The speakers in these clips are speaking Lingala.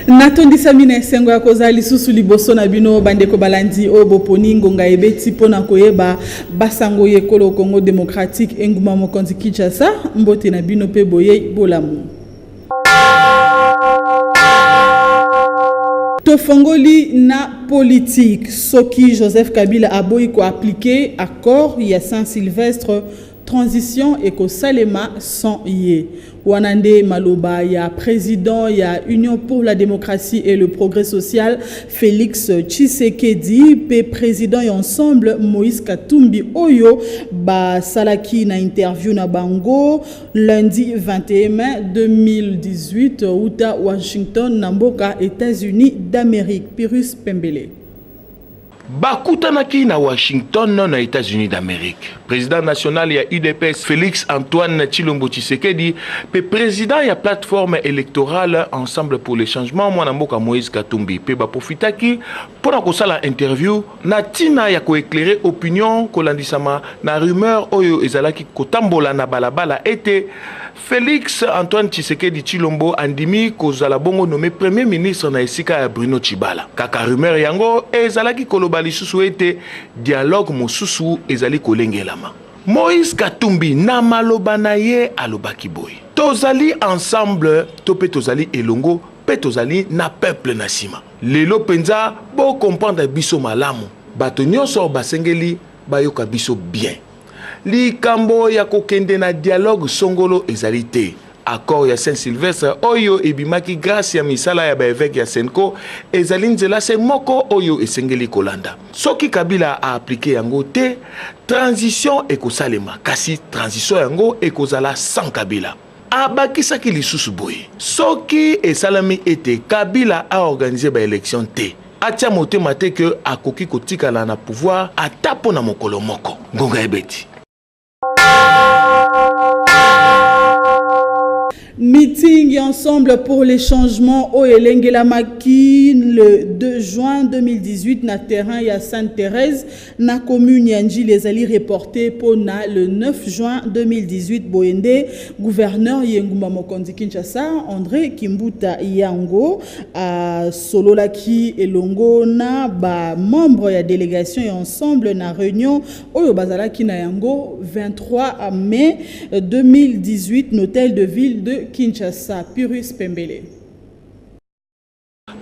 Natondisa mine sengo ya koza lisusu liboso na bino bandeko balandi o boponi ngonga ebeti pona koyeba basango yekolo Congo démocratique enguma mokonzi Kinshasa mbote na bino pe boye bolamu. Tofongoli na politique soki Joseph Kabila aboyi ko appliquer accord ya Saint-Sylvestre transition eko salema sans yé. Wanande Maloba ya président ya Union pour la démocratie et le progrès social Félix Tshisekedi pe président et ensemble Moïse Katumbi Oyo ba salaki na interview na bango lundi 21 mai 2018 uta Washington na mboka États-Unis d'Amérique. Pirus Pembele Bakutanaki na Washington na États-Unis d'Amérique. Président national ya UDPS Félix Antoine Tshilombo Tshisekedi pe président ya plateforme électorale Ensemble pour les changements mwana mboka Moïse Katumbi pe ba profitaki pona kosala interview na tina ya ko éclairer opinion kolandisama na rumeur oyo ezalaki kotambola na balabala ete Félix Antoine Tshisekedi Tshilombo andimi kozala bongo nommé premier ministre na esika ya Bruno Tshibala. Kaka rumeur yango ezalaki koloba lisusu ete dialogue mosusu ezali kolengelama. Moïse Katumbi na maloba na ye alobaki boy. Tozali ensemble tope tozali elongo pe tozali na peuple na sima. Lelo penza bo comprendre biso malamu. Bato nyonso basengeli bayoka biso bien. Likambo ya kokende na dialogue songolo ezalite. Accord ya Saint-Sylvestre oyo ebimaki grâce ya misala ya baevêque ya Senko ezali nzela se moko oyo esengeli kolanda. Soki Kabila a appliqué yango te, transition ekosalema kasi transition yango ekozala sans Kabila. Abakisaki lisusu boye. Soki esalami ete Kabila a organisé ba élection te. Atia motema te ke akoki kotikala na pouvoir atapo na mokolo moko. Ngonga ebeti. Meeting ensemble pour les changements au Elengelamaki le 2 juin 2018 na terrain ya Sainte-Thérèse na commune Yanji les ali reporté pour na le 9 juin 2018 Boende gouverneur Yenguma Mokonzi Kinshasa André Kimbuta Yango a sololaki elongo na ba membre ya délégation et ensemble na réunion oyo bazalaki na yango 23 mai 2018 l'hôtel de ville de Kinshasa. Pirus Pembele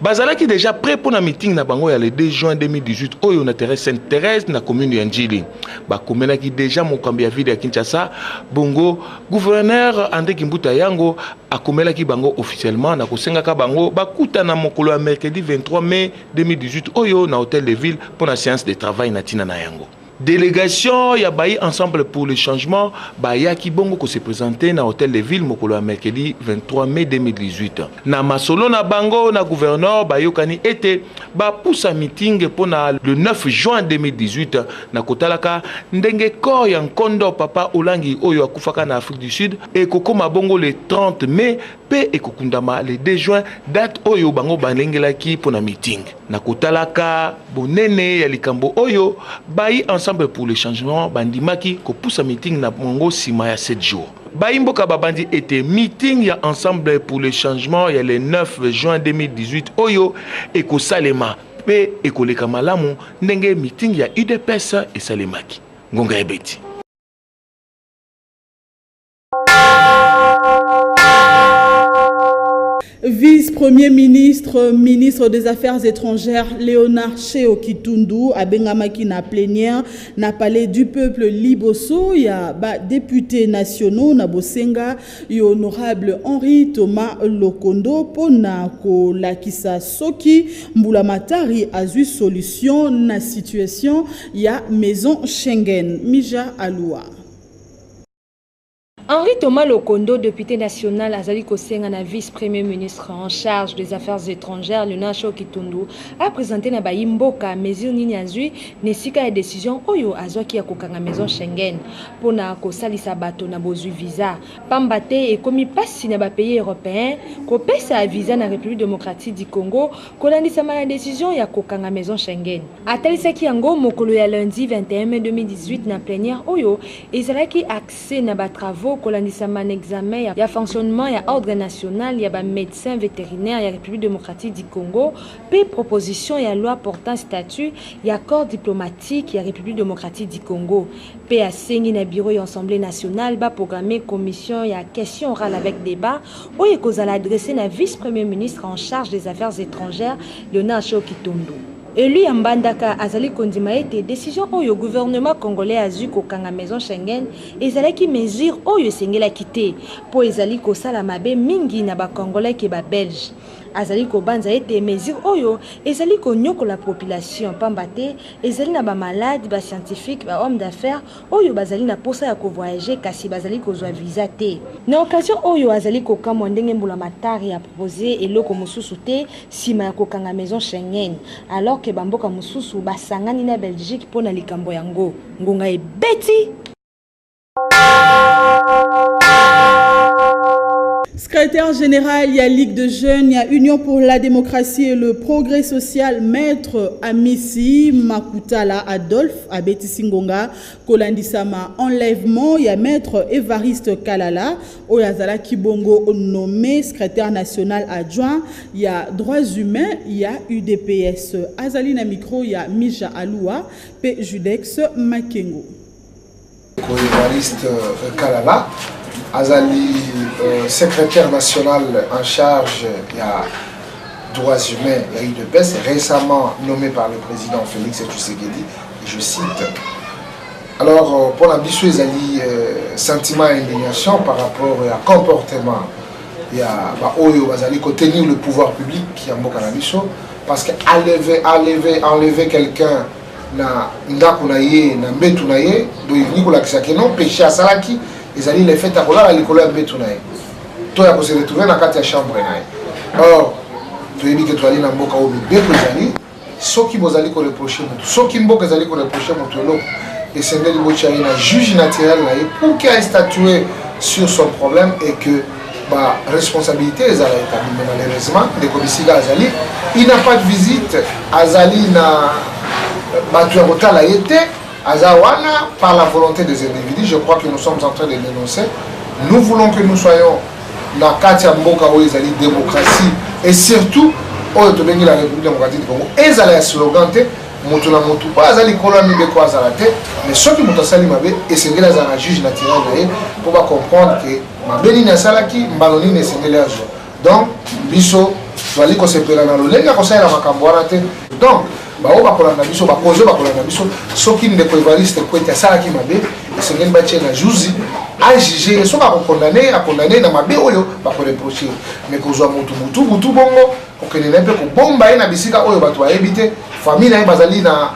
Bazalaki déjà prêt pour la meeting na bango ya le 2 juin 2018 oyo na terrain Sainte-Thérèse na commune ya Njili. Ba komenaki déjà mokambi ya ville ya Kinshasa bongo gouverneur André Kimbuta Yango akomelaki bango officiellement na kosengaka bango bakuta na mokolo ya mercredi 23 mai 2018 oyo na hôtel de ville pour la séance de travail na tina na yango. Délégation ya bayi ensemble pour le changement bayaki bongo ko se présenter na hôtel de ville mokolo ya mercredi 23 mai 2018 na masolo na bango na gouverneur bayokani ete ba poussa meeting pona le 9 juin 2018 na kotalaka ndenge corps ya Nkondo papa Olangi oyo akufaka na Afrique du Sud et kokoma bongo le 30 mai pe ekokundama le 2 juin date oyo bango balengelaki pona meeting na kotalaka bonene ya likambo oyo bayi ensemble pour le changement bandimaki ko poussa meeting na mongo sima ya 7 jours. Baimboka babandi était meeting ya ensemble pour le changement ya le 9 juin 2018 oyo eko salema pe eko leka malamu ndenge meeting ya UDPS et salemaki. Ngonga ebeti. Vice-premier ministre, ministre des Affaires étrangères, Léonard Cheo Kitundu, a bengamaki na plénière, na palais du peuple Liboso, ya ba députés nationaux, na bosenga, y honorable Henri Thomas Lokondo, pona ko lakisa soki, mbula matari a eu solution na situation, ya maison Schengen, Mija Aloua. Henri Thomas Lokondo, député national Azali Kosenga na vice-premier ministre en charge des affaires étrangères, Léonard Cheo Kitundu, a présenté na Bayimboka mesure nini azui nesika ya décision oyo azwaki ya kokanga maison Schengen pona kosalisa bato na bozui visa pambate et komi pasi na ba pays européens kopesa visa na République démocratique du Congo kolandisa ma décision ya kokanga maison Schengen. Atalisaki yango mokolo ya lundi 21 mai 2018 na plénière oyo ezalaki accès na ba travaux kolandisama na examen ya fonctionnement ya ordre national ya ba médecin vétérinaire ya République démocratique du Congo pe proposition ya loi portant statut ya accord diplomatique ya République démocratique du Congo pe asengi na bureau ya Assemblée nationale ba programmer commission ya question orale avec débat oyo kozala adressé na vice-premier ministre en charge des affaires étrangères Léonard Kitundu. Élu ya Mbandaka azali kondima ete décision oyo gouvernement congolais azu kokanga maison Schengen ezalaki mesure oyo esengelaki te po ezali kosala mabe mingi na ba congolais ke ba belge. Azali kobanza ete mesure oyo ezali konyokola population pamba te ezali na ba malade ba scientifique ba homme d'affaires oyo bazali na posa ya ko voyager kasi bazali kozwa visa te. Na occasion oyo azali kokamwa ndenge mbula matari ya proposer eloko mususu te sima ya kokanga maison Schengen alors que bamboka mususu basangani na Belgique pona likambo yango ngonga ebeti. Secrétaire général, il y a Ligue de jeunes, il y a Union pour la démocratie et le progrès social, maître Amissi Makutala Adolphe, Abeti Singonga, Kolandisama enlèvement, il y a maître Évariste Kalala, Oyazala Kibongo nommé secrétaire national adjoint, il y a droits humains, il y a UDPS, Azalina Micro, il y a Misha Aloua, P. Judex Makengo. Évariste Kalala. Azali, secrétaire national en charge il y a droits humains et UDPS, récemment nommé par le président Félix Tshisekedi, je cite. Alors, pour la biso, Azali, sentiment et indignation par rapport au comportement, il y a Azali, tenir le pouvoir public qui est en Bokanabiso, parce qu'enlever quelqu'un na ndakunaye na mbetunaye do ivni ko lakisa ke non péché à salaki ezali les faits à kola likolo ya mbetunaye to ya ko se retrouver na kati ya chambre naye. Or to yebi ke to ali na mboka o beko ezali soki bozali ko reprocher mutu soki mboka ezali ko reprocher mutu lo et sendeli bocha ina juge naturel naye pour qu'il statue sur son problème et que ba responsabilité ezala établie. Mais malheureusement de Kobisiga Azali il n'a pas de visite Azali na Batuarota l'a été, Azawana, par la volonté des individus, je crois que nous sommes en train de dénoncer. Nous voulons que nous soyons dans Katia Mboka où ils allaient démocratie et surtout où la République démocratique du Congo. Ils allaient sloganter, Motuna Motu, pas Azali Kolani Beko Azalate, mais ceux qui m'ont sali Mabé et c'est là un juge naturel pour comprendre que Mabé n'a salaki, Mbaloni n'est sengele azo. Donc, Bisso, Vali Kosepela Nalolenga Kosai la Makamboarate. Donc, bao bakolanda biso bakozo bakolanda biso soki ndeko Évariste kwete asalaki mabe esengeli batie na juzi a juger so ba condamner na mabe oyo ba ko reprocher mais kozwa mutu bongo okene na pe ko bomba na bisika oyo bato baebite famille na bazali na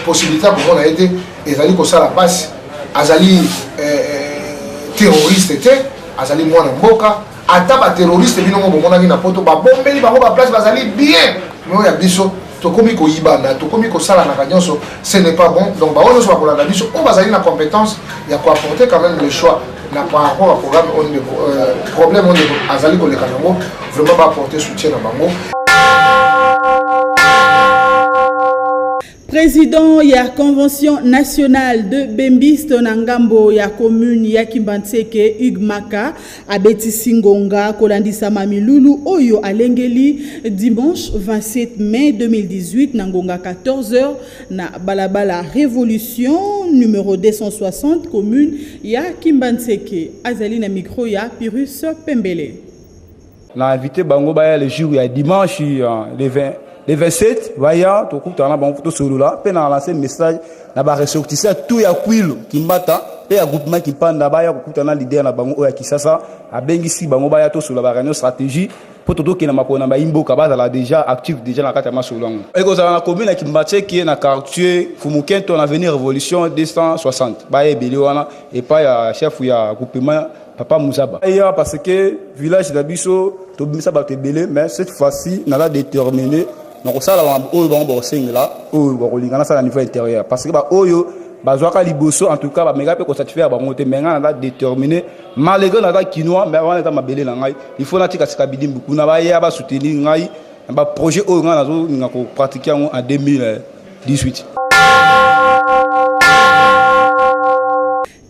possibilité ko mona ete ezali ko sala passe azali terroriste te azali mwana mboka ata ba terroriste bino mo mona na poto ba bombeli ba place bazali bien no ya biso tokomi ko yibana tokomi ko sala na kanyoso ce n'est pas bon donc ba ono so bakola na biso on bazali na compétence ya ko apporter quand même le choix na par rapport au programme on problème on azali ko le kanamo vraiment ba apporter soutien na bango. Président ya convention nationale de Bembiste Nangambo ya commune ya Kimbantseke Ugmaka Abeti Singonga Kolandisa Mamilulu Oyo Alengeli dimanche 27 mai 2018 Nangonga 14h na Balabala Révolution numéro 260 commune ya Kimbantseke. Azali na micro ya Pyrrhus Pembele. On a invité Bango Baya le jour ya dimanche le 27, vaya, tout le temps, on a solo là, puis on a lancé un message, on a ressorti tout ya kwilo, qui mbata, et un groupement qui pend là-bas, on a l'idée, on a bango, qui ça, a bengisi, bango baya, tout sur la réunion stratégie, pour tout qui n'a pas qu'on a imbo, kabaz, elle déjà actif, déjà dans la carte à Masolong. Et quand on a la commune qui mbate, qui est dans le quartier, Fumukent, on a venu Révolution 260, baya, Béliwana, et pas ya chef ou ya groupement, Papa Mouzaba. Et parce que village d'Abisso, tout le monde s'est belé, mais cette fois-ci, on a déterminé. Donc ça là on va là on va ça à niveau intérieur parce que ba oyo bazwaka liboso en tout cas ba mega pe ko satisfaire ba monter mais on a déterminé malgré na kinois mais on a mabele na ngai il faut na tika sikabidi beaucoup na ba ya ba soutenir ngai ba projet oyo nga nazo ngako pratiquer en 2018.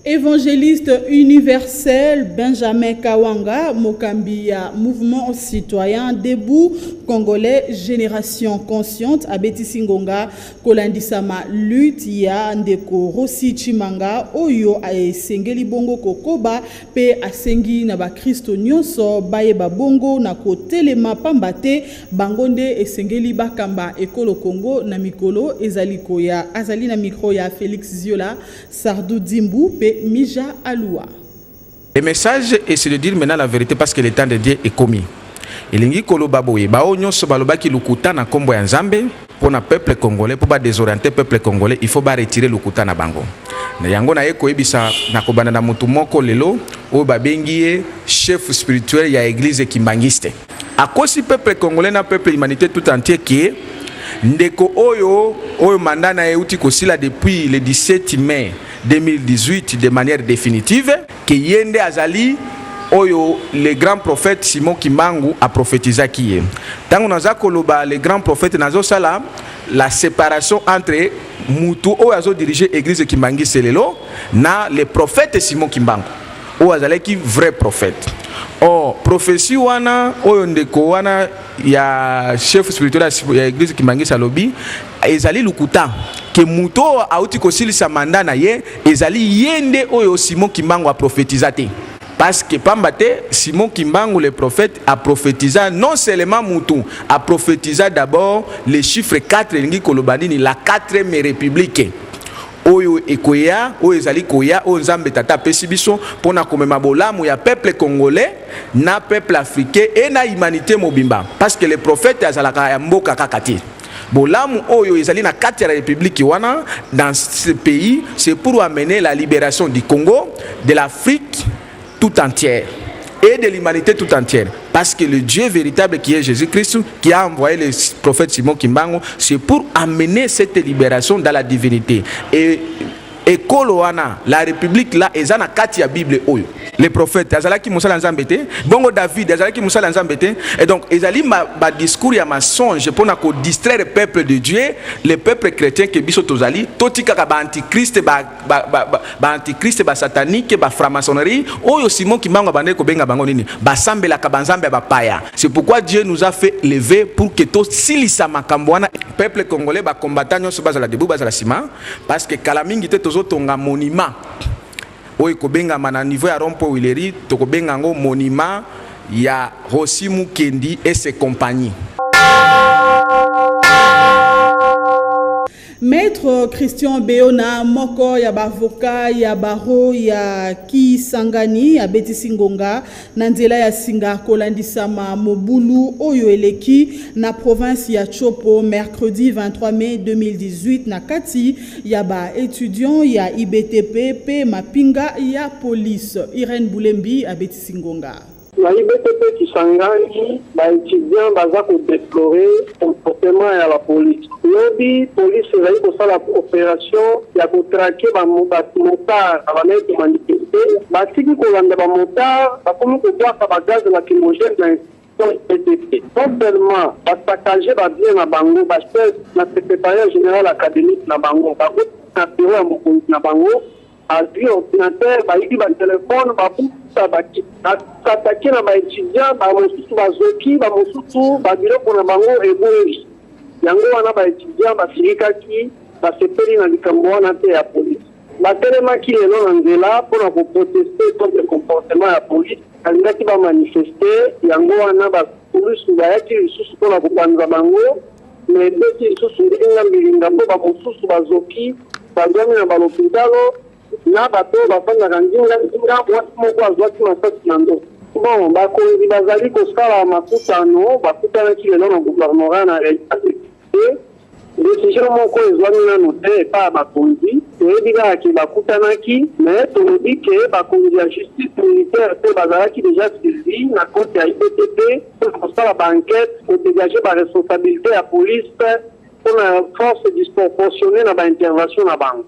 Évangéliste universel Benjamin Kawanga, Mokambia, mouvement citoyen debout congolais génération consciente Abeti Singonga kolandisama lutte ya ndeko Rossi Chimanga oyo asengeli bongo kokoba pe asengi na ba Kristo nyonso baye babongo na kotelema pambate bangonde esengeli bakamba ekolo Congo na mikolo ezaliko ya azali na micro ya Félix Ziola Sardou Dimbu pe Mija Aloua. Le message est de dire maintenant la vérité parce que le temps de Dieu est commis. Elingi koloba boye bao nyonso balobaki lukuta na kombo ya Nzambe pour na peuple congolais pour ba désorienter peuple congolais il faut ba retirer lukuta na bango. Na yango na yeko ebisa na kobana na mutu moko lelo o ba bengiye chef spirituel ya église kimbangiste. Akosi peuple congolais na peuple humanité tout entier qui ndeko oyo mandat na euti kosila depuis le 17 mai 2018 de manière définitive que yende azali oyo le grand prophète Simon Kimbangu a prophétisé qui est tango naza koloba le grand prophète nazo sala la séparation entre mutu oyo azo diriger église Kimbangi selelo na le prophète Simon Kimbangu oyo azali ki vrai prophète. Oh, prophétie wana oyo ndeko wana ya chef spirituel ya église Kimbangi Salobi ezali lukuta ke muto auti kosilisa manda na ye ezali yende oyo Simon Kimbangu a prophétisé parce que pambate Simon Kimbangu le prophète a prophétisé non seulement mutu a prophétisé d'abord les chiffres 4 lingi kolobani ni la 4e république oyo ekoya oyo ezali koya oyo Nzambe tata pesi biso pona komema bolamu ya peuple congolais na peuple africain et na humanité mobimba parce que le prophète azalaka ya mboka kakati bolamu oyo ezali na kati ya la république wana dans ce pays c'est pour amener la libération du Congo, de l'Afrique tout entière et de l'humanité tout entière. Parce que le Dieu véritable qui est Jésus-Christ, qui a envoyé le prophète Simon Kimbangu, c'est pour amener cette libération dans la divinité. Et Koloana, la République là, est dans la Bible. Les prophètes, Azalaki Moussa Nzambete, Bongo David, Azalaki Moussa Nzambete, et donc, Ezali ma discours, ya mensonge pour distraire le peuple de Dieu, le peuple chrétien qui est biso tozali, totika ba antichrist, ba antichrist, ba satanique, ba franc-maçonnerie, oyo Simon Kimbangu bande ko benga bango nini, ba sambela ka banzambe ba paya. C'est pourquoi Dieu nous a fait lever pour que to silisa makambwana peuple congolais ba combattant nyonso bazala debu bazala sima parce que kalamingi te tozo tonga monument. Oyo kobenga mana niveau ya rompo wileri to kobenga ngo monument ya Rossi Mukendi et ses compagnies. Maître Christian Beona moko ya bavoka ya baro ya Kisangani ya Beti Singonga na nzela ya singa kolandisama mobulu oyo eleki na province ya Chopo mercredi 23 mai 2018 na kati ya ba étudiant ya IBTP pe mapinga ya police. Irene Boulembi à Beti Singonga. Na IBTP Kisangani, ba étudiants baza ko déplorer comportement ya la police. Lobi police ezali kosala opération ya kotraquer ba motard abamettre manifester, batiki kolanda ba motard bakomi kobwaka ba gaz lacrymogène na IBTP. Non seulement basaccager ba bien na bango, bachef na secrétariat général académique na bango, ba na bureau ya mokonzi na bango, abi ordinateur, ba yibi ba téléphone, ba attaquer na ba étudiants ba mosusu bazoki ba mosusu ba biloko na bango ebongi yango wana ba étudiants bafilikaki basepeli na likambo wana te ya police batelemaki lelo na nzela mpona koprotester contre le comportement ya police alingaki bamanifeste yango wana bapolisi bayaki lisusu mpona kopanza bango me beti lisusu mbilinga mpo bamosusu bazoki bazwami na balopitalo na bato bafandaka nzinga mwasi moko azwaki masasi na ndo bon bakonzi bazali kosala makutano bakutanaki lelo na gouvernorat na décision moko ezwami nano te epai ya bakonzi toyebi kaka ke bakutanaki mais tolobi ke bakonzi ya justice militaire te bazalaki déjà saisi na kote ya IBTP mpona kosala baenquête kodégage baresponsabilité ya police mpona force disproportionnée na baintervention na bango.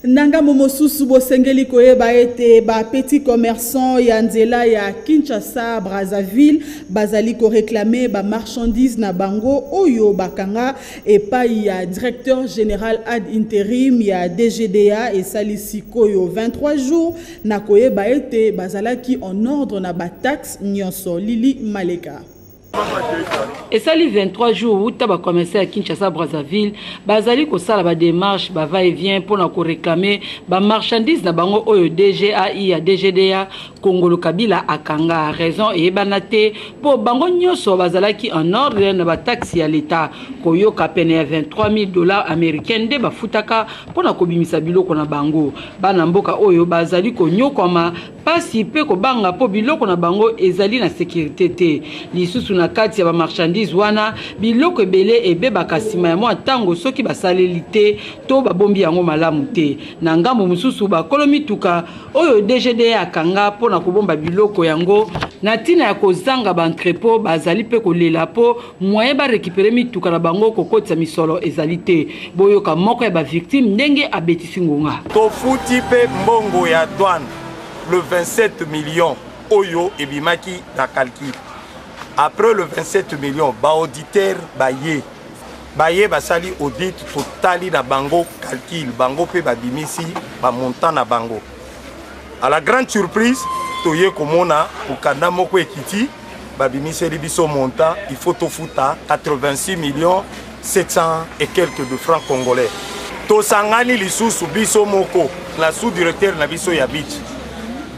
Nanga momosusu bosengeli koyeba ete ba petit commerçant ya nzela ya Kinshasa Brazzaville bazali ko réclamer ba marchandise na bango oyo bakanga epai ya directeur général ad intérim ya DGDA et salisi koyo 23 jours na koyeba ete bazalaki en ordre na ba taxe nyonso. Lili Maleka. Et ça, les 23 jours où tu as commencé à Kinshasa, Brazzaville, bazali ko sala ba démarche, ba va et vient pour na ko réclamer ba marchandise na bango oyo DGAI à DGDA Congolo Kabila akanga raison et banate pour bango nyoso bazalaki en ordre na ba taxe à l'état koyo ka pene $23,000 américains de ba futaka pour na ko bimisa biloko na bango bana mboka oyo bazali ko nyokoma pasi pe ko banga po biloko na bango ezali na sécurité te lisusu na kati ya ba marchandise wana biloko ebele ebebaka sima ya mwa tango soki basaleli te to babombi yango malamu te na ngambo mususu bakolo mituka oyo DGDA akanga po na kobomba biloko yango na tina ya kozanga ba entrepôt bazali pe kolela po moyen ba récupérer mituka na bango kokotisa misolo ezali te boyoka moko ya ba victime ndenge abetisi ngonga to futi pe mbongo ya douane le 27 millions oyo ebimaki na calcul. Après le 27 millions, auditeur baye basali audit totali na bango calcul bango pe babimisi ba montant na bango. À la grande surprise, toye komona ukanda moko ekiti babimisi biso montant il faut to futa 86 millions 700 et quelques de francs congolais. To sangani lisusu biso moko la sous-directeur na biso ya beach.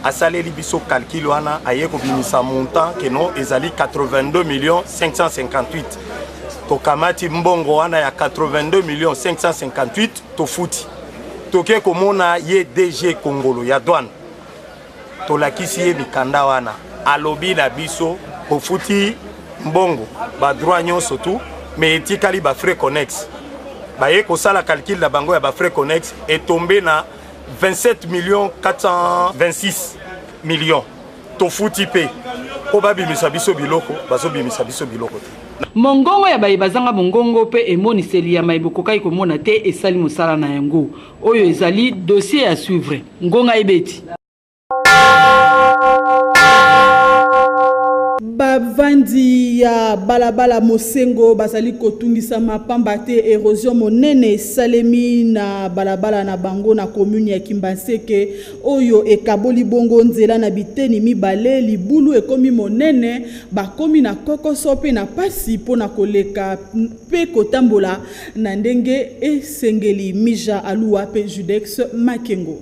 Asaleli biso calcul wana aye ko binisa montant que non ezali 82 millions 558 to kamati mbongo wana ya 82 millions 558 to futi toke komona ye DG Congolo ya douane to lakisi ye mikanda wana alobi na biso ko futi mbongo ba droit nyonso tu mais etikali ba frais connex baye ko sala calcul la bango ya ba frais connex est tombé na 27 millions 426 millions. Tofuti pe. Obabi misabiso biloko, bazobi misabiso biloko. Mongongo ya bayi bazanga mongongo pe emoniseli ya maiboko kai komona te esali musala na yango. Oyo ezali dossier à suivre. Ngonga ebeti. Bavandi ya balabala Mosengo bazali kotungisa mapamba te érosion monene salemi na balabala na bango na commune ya Kimbanseke oyo ekaboli bongo nzela na biteni mibale libulu ekomi monene bakomi na kokoso pe na pasi pona koleka pe kotambola na ndenge esengeli Mija Aluwa pe Judex Makengo.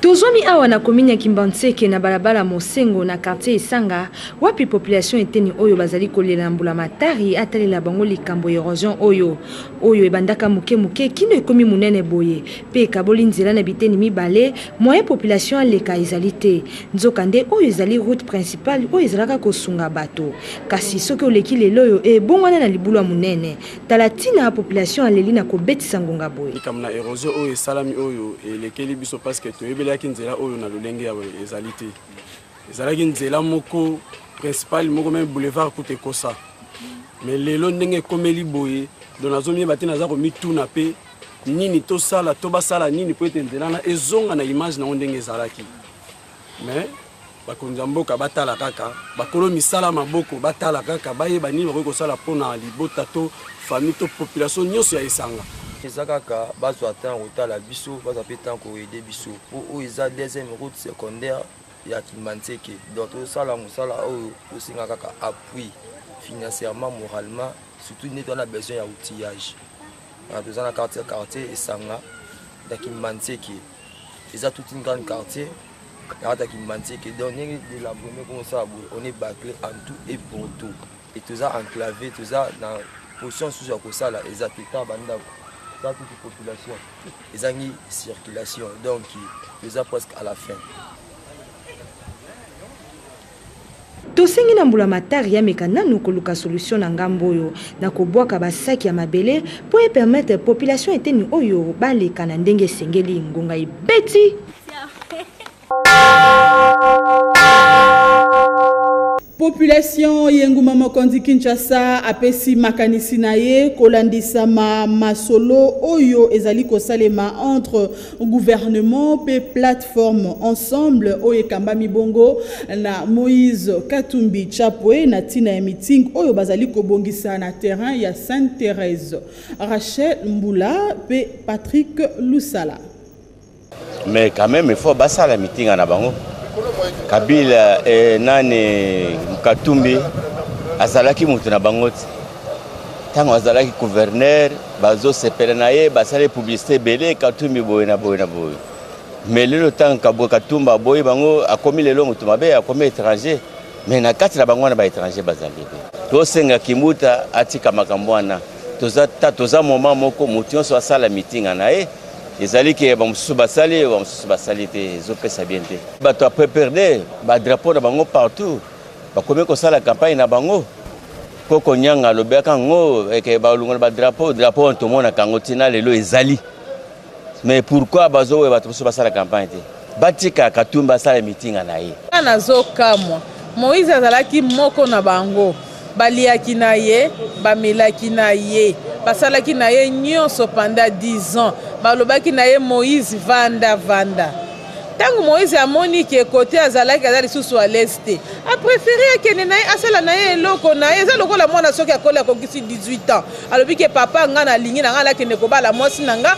Tozomi awa na commune ya Kimbanseke na balabala Mosengo na quartier Isanga wapi population eteni oyo bazali kolela mbula matari atalela bango likambo erosion oyo ebandaka muke kino ekomi munene boye pe kaboli nzela na biteni mibale moyen population aleka ezali te nzokande oyo ezali route principale oyo ezalaka kosunga bato kasi soki oleki lelo oyo ebongwana na libulu munene talatina ya population aleli na kobetisa ngonga boye likamna erosion oyo salami oyo elekeli biso parce que toyebelaki nzela oyo na lolenge ya ezali te ezalaki nzela moko principal moko même boulevard kute kosa mais lelo ndenge komeli boye donc nazomi bati naza komituna pe nini to sala to basala nini po ete nzela na ezonga na image na ndenge ezalaki mais bakonza mboka batala kaka bakolo misala maboko batala kaka bayeba nini bako kosala pona libota to famille to population nyonso ya Isanga ezakaka bazo atteindre otala biso bazo pe tant ko aider biso o eza deuxième route secondaire ya Kimbanseke donc osala musala o osinga kaka appui financièrement moralement surtout nous on a besoin ya outillage on a besoin de quartier Isanga da Kimbanseke eza toute une grande quartier à Kimbanseke donc de la première comme ça on est bâclé en tout et pour tout et tout ça enclavé tout ça dans position sous ya kosala ezateka banda dans toute la population. Ils ont une circulation, donc ils sont presque à la fin. Tosengi na mbula matari ya mekana nukoluka solution na ngambo oyo na kobwaka basaki ya mabele pour permettre population eteni oyo baleka na ndenge sengeli ngonga ibeti. Population Yenguma Mokondi Kinshasa apesi makanisi na ye kolandisa masolo oyo ezali kosalema entre gouvernement pe plateforme ensemble oyo kamba mibongo na Moïse Katumbi Chapwe na tina ya meeting oyo bazali kobongisa na terrain ya Sainte-Thérèse. Rachel Mbula pe Patrick Lusala. Mais quand même il faut basa la meeting na bango. Kabila nane Katumbi azalaki mutu na bango tango azalaki gouverneur bazo sepela na ye basale publicité belé Katumbi boye na boye. Mais le temps Katumba boye bango akomi lelo mutu mabe akomi étranger mais na kati na bango na ba étranger bazali to senga kimuta atika makambo wana toza moment moko mutu nyonso asala meeting na ye ezali ke ba mususu basali te zopesa bien te bato après perdre ba drapeau na bango partout ba komi ko sala campagne na bango koko nyanga lobeka ngo ke ba lunga ba drapeau to mona kango tina lelo ezali mais pourquoi bazo we bato mususu basala campagne te batika Katumba sala meeting na ye ana zokamwa Moïse azalaki moko na bango baliaki na ye bamelaki na ye basalaki na ye nyonso pendant 10 ans balobaki na ye Moïse vanda tango Moïse amoni ke côté azalaki azali susu à l'est a préféré akene na ye asala na ye eloko na ye eza lokola mwana soki akola kokisi 18 ans alobi ke papa nga na lingi na nga lakende kobala mwasi na nga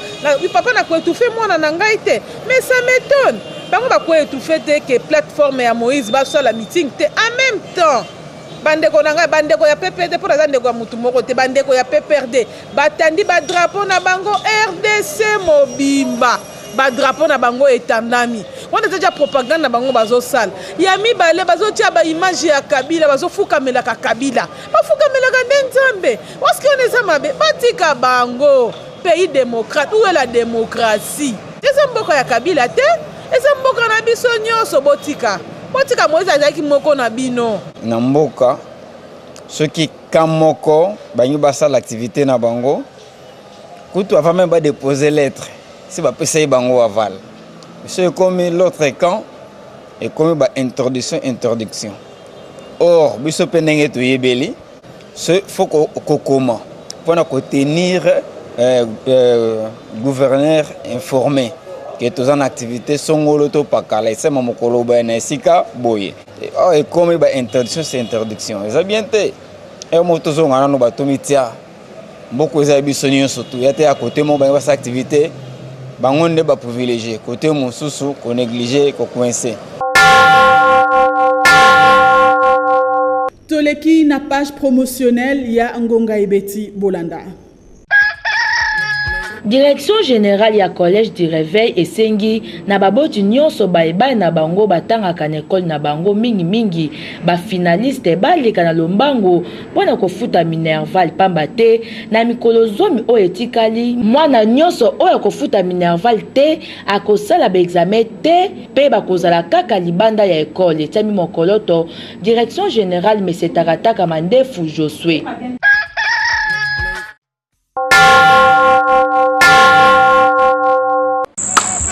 papa na koetufe mwana na ngai te mais ça m'étonne bango bakoetufe te ke plateforme ya Moïse basala meeting te en même temps bandeko nanga bandeko ya PPRD pour azande kwa mutu moko te bandeko ya PPRD batandi ba drapeau na bango RDC mobimba ba drapeau na bango etandami wana deja propagande na bango bazosala ya mibale bazotia ba image ya Kabila bazofukamela ka Kabila bafukamela ka Nzambe parce qu'on est mabe batika bango pays démocrate où est la démocratie eza mboka ya Kabila te eza mboka na biso nyonso botika Moïse azaki moko na bino na mboka soki kamoko banyu basala l'activité na bango kutu avant même ba déposer lettre si ba pesa bango aval monsieur comme l'autre camp et comme ba interdiction or biso penenge to yebeli ce faut kokoma pour na ko tenir gouverneur informé que tous en activité songolo to pakala c'est mon mokolo ba na sika boye et comme ba interdiction c'est interdiction ça bien té et moto zonga na ba tomitia mboko za bisonyo surtout yate à côté mon ba sa activité bangonde ba privilégié côté mosusu ko négliger ko coincer Toleki na page promotionnelle ya Ngonga Ebeti Bolanda. Direction générale ya collège du réveil et sengi na baboti nyonso baeba na bango batangaka na école na bango mingi ba finaliste baleka na lombango pona kofuta minerval pamba te na mikolo zomi o etikali mwana nyonso oyo kofuta minerval te akosala ba examen te pe bakozala kaka libanda ya école etami mokoloto direction générale mesetakataka mandefu Josué.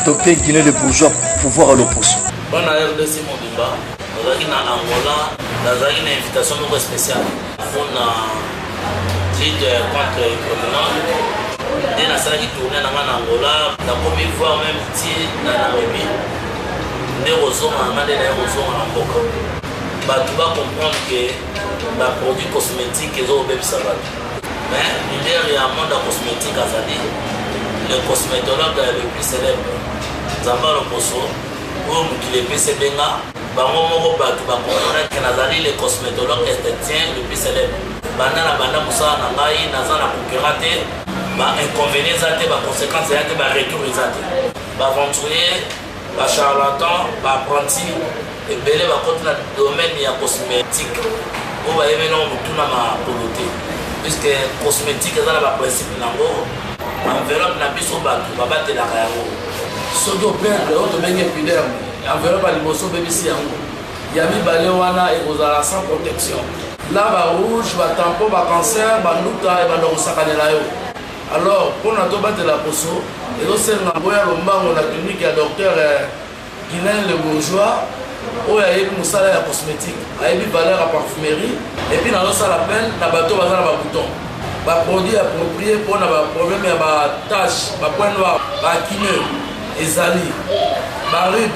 Topé Guinée de bourgeois pouvoir à l'opposition. Bon à RDC Mobimba, nous avons en Angola, nous avons une invitation spéciale pour la lutte contre le criminel. Dès la salle qui tournait en Angola, nous avons pu voir même si dans la Namibie, des rosons en Angola, des rosons en Angola. Tu vas comprendre que les produits cosmétiques sont au bébé savate. Mais il y a un monde de cosmétiques à Zadi. Le cosmétologue le plus célèbre, Zamba Loposo, ou qui est PC Benga, Bango Moko Batu Bakonore, qui n'a pas le cosmétologue esthétien le plus célèbre. Banda la banda Moussa Nangai, Nazana Kukirate, inconvénients, conséquences, retour, aventurier, charlatan, apprenti, et belé contre le domaine de la cosmétique. Vous voyez maintenant tout dans ma poloté. Puisque cosmétique est dans le principe de l'ango. Enveloppe na biso bato babatelaka yango soki opendre otomenge epiderme enveloppe ya liboso obebisi yango ya mibale wana ekozala sans protection la barouge batampo bacancer banduka ebanda kosakanela yo alors mpona tobatela poso ezosenga mboya lombango na clinique ya docteur Guilain le bourgeois oyo ayebi mosala ya cosmétique ayebi valeur ya parfumerie epuis nazosala peine na bato baza na babouton baproduit approprié mpona baproblème ya batache bapoint noir baakine ezali barib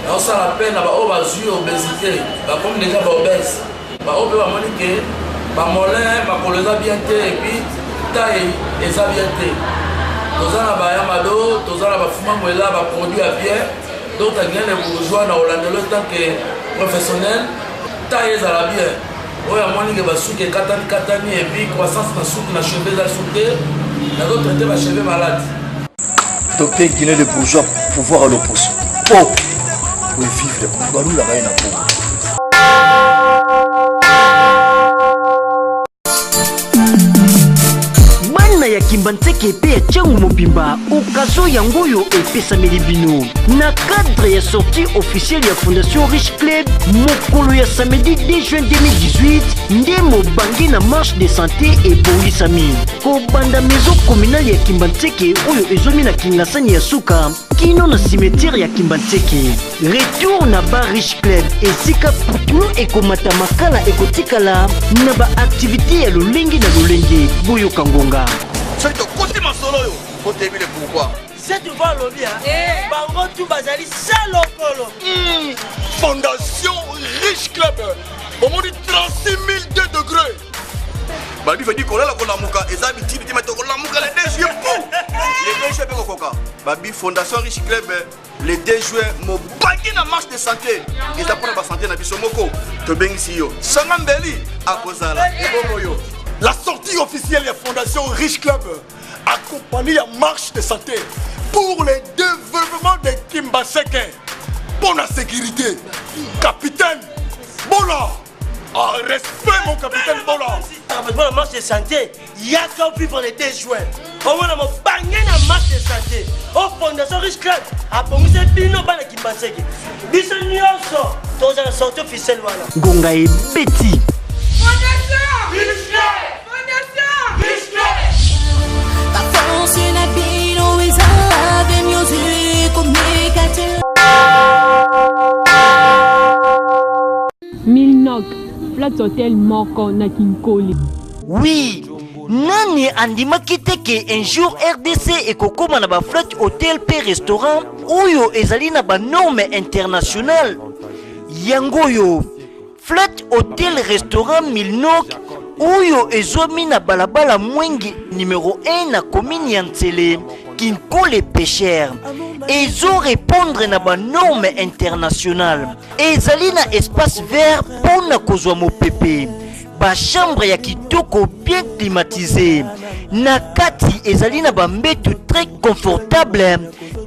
nazosala peine na baoyo bazwi obésité bakomi deja baobese baoyo mpe bamoni ke bamolin makolo eza bien te epuis taille eza bien te toza na bayamado toza na bafumamwela baproduit ya bien donc agien de bourgeois na olandelo tant que professionnel taille ezala bien oyo amoni ke basuki ekatani epi croissance na suki na cheve eza suki te nazotraite bacheve malade Topé Guinée de bourgeois pouvoir à l'opposition po vivre balulaka ye na po ya Kimbantseke pe ya Tchangu Mobimba okazo yangoyo epesameli bino na cadre ya sortie officielle ya Fondation Riche Club mokolo ya samedi 2 juin 2018 nde mobangi na marche de santé ebongisami kobanda maison communale ya Kimbantseke oyo ezomi na kingasani ya suka kino na cimetière ya Kimbantseke retour na bar Riche Club esika putulu ekomata makala ekotikala na ba activité ya lolenge na lolenge boyo kangonga côté masolo yo côté bile pourquoi c'est tu vois lobby hein bango tu bazali salokolo Fondation Riche Club au moins 36 002 degrés babi veut dire qu'on a la muka ezabi tibiti metoko la muka le 2 juillet les 2 juillet pe kokoka babi Fondation Riche Club le 2 juillet mo bangi na marche de santé ils apprennent ba santé na biso moko to bengisi yo sangambeli akozala ebongo yo. La sortie officielle de la Fondation Riche Club accompagnée à marche de santé pour le développement de Kimbantseke. Pour la sécurité, capitaine Bola. Respect mon capitaine Bola. Pour la marche de santé, il y a qu'à vivre le 2 juin. Au moins, on va bagner la marche de santé. Au Fondation Riche Club, à Ponce Bino Bana Kimbantseke. Biso Nyonso, dans la sortie officielle. Gonga et Betty. Milnok, Flat Hotel Moko na Kinkoli. Oui, nani andimaki te ke un jour RDC ekokoma na ba Flat Hotel pe restaurant oyo ezali na ba norme internationale yangoyo Flat Hotel Restaurant Milnok oyo ezomi na balabala mwengi numéro 1 na commune ya Ntsele Kinkole Pêcheur ezo répondre na ba norme internationale ezali na espace vert pona kozwa mopepe ba chambre ya kitoko bien climatisé na kati ezali na ba mbetu très confortable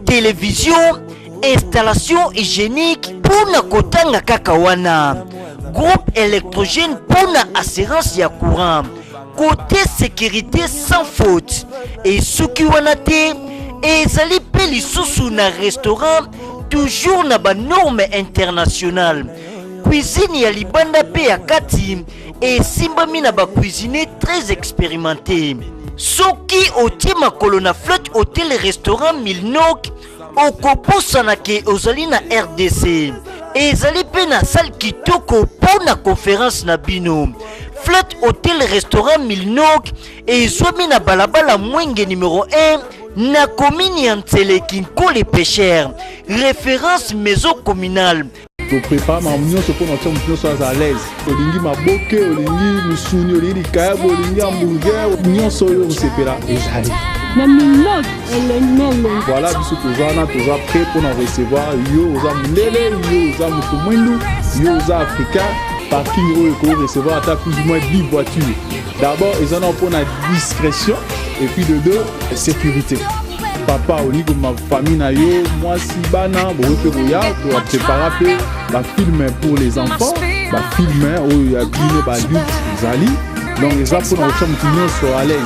télévision installation hygiénique pona kotanga kaka wana groupe électrogène pour la assurance ya courant côté sécurité sans faute et suki wana te ezali pe lisusu na restaurant toujours na ba norme internationale cuisine ya libanda pe ya kati et simbami na ba cuisinier très expérimenté soki otie makolo na Flat Hotel Restaurant Milnok okopusana ke ozali na RDC ezali pe na salle kitoko pour la conférence na bino Flat Hotel Restaurant Milnok ezwami na balabala mwenge numéro 1 na commune ya Ntsele Kinkole Pêcheur référence maison communale. To prépare ma nyonso pour notre nyonso à l'aise olingi maboke olingi musuni olingi kayabo olingi hamburger nyonso yo sepela ezali na Milnok elemele. Voilà biso toza prêt pour nous recevoir yo oza mundele yo oza mutu mwindu yo oza africain parking oyo ko recevoir à plus ou moins 10 voitures. D'abord ils en ont pour la discrétion et puis de deux sécurité. Papa au niveau de ma famille na yo moi si bana bo pe boya to préparer la film pour les enfants la film où ya bino ba adulte zali donc les va pour notre chambre soit à l'aise.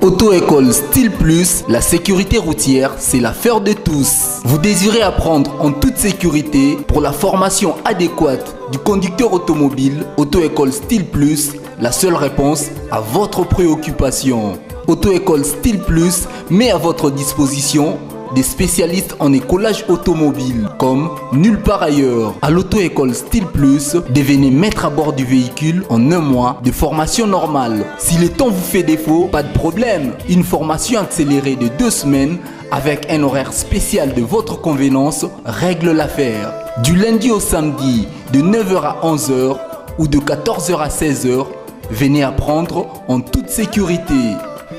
Auto-école Style Plus, la sécurité routière, c'est l'affaire de tous. Vous désirez apprendre en toute sécurité pour la formation adéquate du conducteur automobile, Auto-école Style Plus, la seule réponse à votre préoccupation. Auto-école Style Plus met à votre disposition des spécialistes en écolage automobile comme nulle part ailleurs. À l'auto-école Style Plus, devenez maître à bord du véhicule en 1 mois de formation normale. Si le temps vous fait défaut, pas de problème. Une formation accélérée de 2 semaines avec un horaire spécial de votre convenance règle l'affaire. Du lundi au samedi, de 9h à 11h ou de 14h à 16h, venez apprendre en toute sécurité.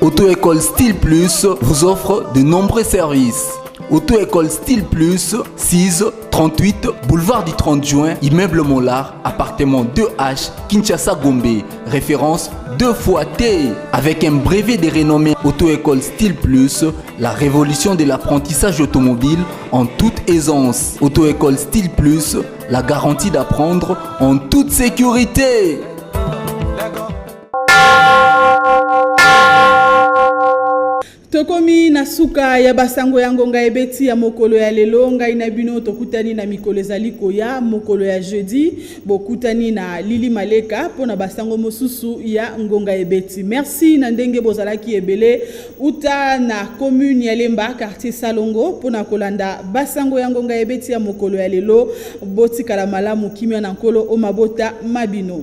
Auto-école Style Plus vous offre de nombreux services. Auto-école Style Plus, 6 38 boulevard du 30 juin, immeuble Mollard, appartement 2H, Kinshasa Gombe, référence 2 fois T. Avec un brevet de renommée Auto-école Style Plus, la révolution de l'apprentissage automobile en toute aisance. Auto-école Style Plus, la garantie d'apprendre en toute sécurité. Tokomi na suka ya basango ya ngonga ebeti ya mokolo ya lelo ngai na bino tokutani na mikolo ezali koya mokolo ya jeudi bokutani na Lili Maleka pona basango mosusu ya ngonga ebeti. Merci na ndenge bozalaki ebele uta na commune ya Lemba quartier Salongo pona kolanda basango ya ngonga ebeti ya mokolo ya lelo botikala malamu kimia na nkolo o mabota mabino.